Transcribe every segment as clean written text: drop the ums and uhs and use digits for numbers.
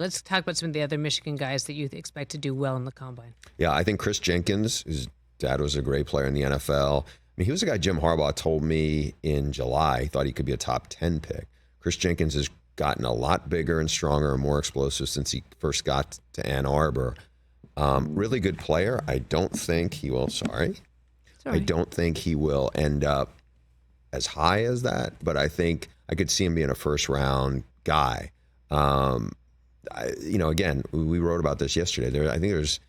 Let's talk about some of the other Michigan guys that you expect to do well in the combine. Yeah, I think Chris Jenkins, his dad was a great player in the NFL. I mean, he was a guy Jim Harbaugh told me in July he thought he could be a top 10 pick. Chris Jenkins has gotten a lot bigger and stronger and more explosive since he first got to Ann Arbor. Really good player. I don't think he will, I don't think he will end up as high as that, but I think I could see him being a first round guy. Again, we wrote about this yesterday. I think there's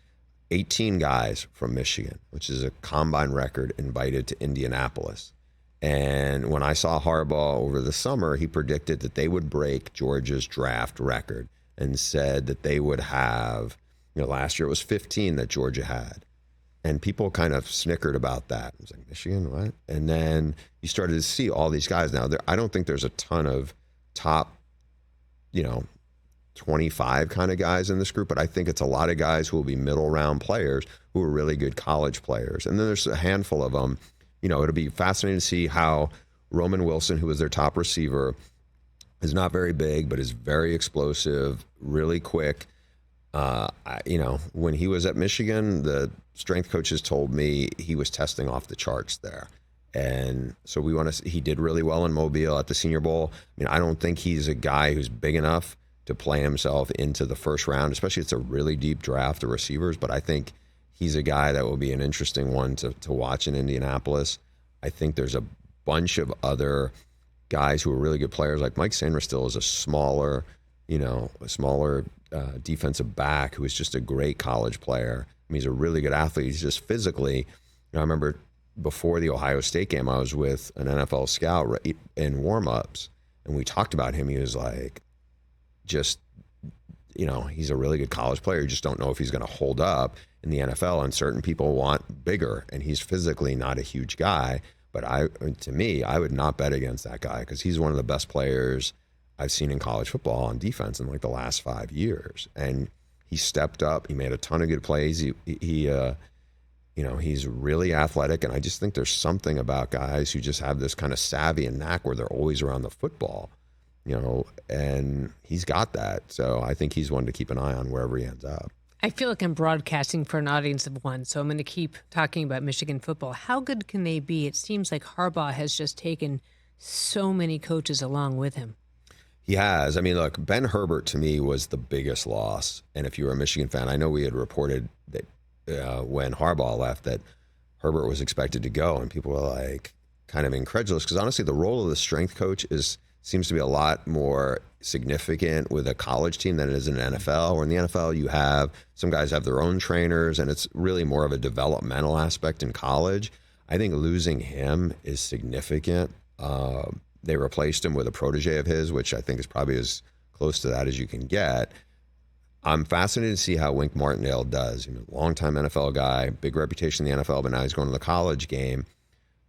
18 guys from Michigan, which is a combine record, invited to Indianapolis. And when I saw Harbaugh over the summer, he predicted that they would break Georgia's draft record and said that they would have, last year it was 15 that Georgia had. And people kind of snickered about that. It was like, Michigan, what? And then you started to see all these guys now. I don't think there's a ton of top, 25 kind of guys in this group, but I think it's a lot of guys who will be middle round players who are really good college players. And then there's a handful of them. It'll be fascinating to see how Roman Wilson, who was their top receiver, is not very big, but is very explosive, really quick. When he was at Michigan, the strength coaches told me he was testing off the charts there. And so he did really well in Mobile at the Senior Bowl. I mean, I don't think he's a guy who's big enough to play himself into the first round, especially it's a really deep draft of receivers, but I think he's a guy that will be an interesting one to watch in Indianapolis. I think there's a bunch of other guys who are really good players, like Mike Sanders still is a smaller defensive back who is just a great college player. I mean, he's a really good athlete. He's just physically, I remember before the Ohio State game, I was with an NFL scout in warm-ups, and we talked about him. He was like, he's a really good college player. You just don't know if he's going to hold up in the NFL, and certain people want bigger, and he's physically not a huge guy. But I would not bet against that guy because he's one of the best players I've seen in college football on defense in like the last 5 years. And he stepped up. He made a ton of good plays. He's really athletic, and I just think there's something about guys who just have this kind of savvy and knack where they're always around the football. And he's got that. So I think he's one to keep an eye on wherever he ends up. I feel like I'm broadcasting for an audience of one, so I'm going to keep talking about Michigan football. How good can they be? It seems like Harbaugh has just taken so many coaches along with him. He has. I mean, look, Ben Herbert to me was the biggest loss. And if you were a Michigan fan, I know we had reported that when Harbaugh left that Herbert was expected to go, and people were like kind of incredulous because honestly, the role of the strength coach seems to be a lot more significant with a college team than it is in the NFL. Or in the NFL, you have some guys have their own trainers, and it's really more of a developmental aspect in college. I think losing him is significant. They replaced him with a protege of his, which I think is probably as close to that as you can get. I'm fascinated to see how Wink Martindale does. Longtime NFL guy, big reputation in the NFL, but now he's going to the college game.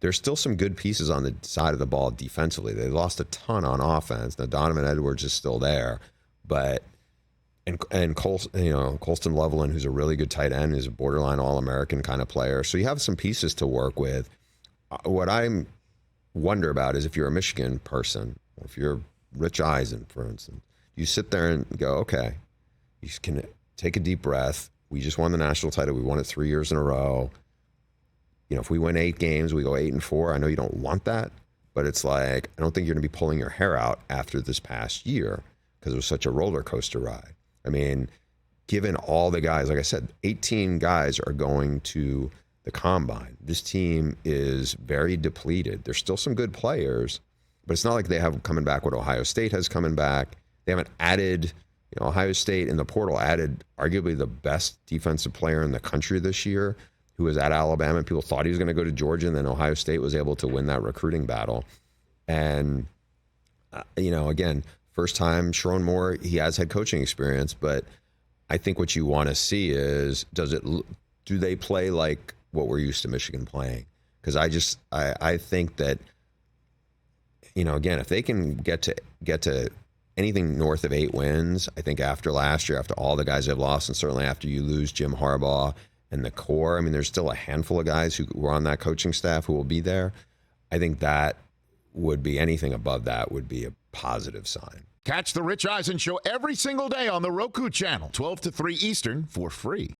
There's still some good pieces on the side of the ball defensively. They lost a ton on offense. Now Donovan Edwards is still there, but Colston Loveland, who's a really good tight end, is a borderline All-American kind of player. So you have some pieces to work with. What I wonder about is if you're a Michigan person, or if you're Rich Eisen, for instance, you sit there and go, okay, you can take a deep breath. We just won the national title. We won it 3 years in a row. If we win 8 games, we go 8-4. I know you don't want that, but it's like, I don't think you're going to be pulling your hair out after this past year because it was such a roller coaster ride. I mean, given all the guys, like I said, 18 guys are going to the combine. This team is very depleted. There's still some good players, but it's not like they have coming back what Ohio State has coming back. They haven't added, Ohio State in the portal added arguably the best defensive player in the country this year, who was at Alabama. People thought he was going to go to Georgia, and then Ohio State was able to win that recruiting battle. And, again, first time Sharon Moore, he has had coaching experience, but I think what you want to see is, do they play like what we're used to Michigan playing? Because I think that, again, if they can get to anything north of 8 wins, I think after last year, after all the guys they've lost, and certainly after you lose Jim Harbaugh and the core, I mean, there's still a handful of guys who were on that coaching staff who will be there. I think that would be anything above that would be a positive sign. Catch the Rich Eisen Show every single day on the Roku channel, 12 to 3 Eastern, for free.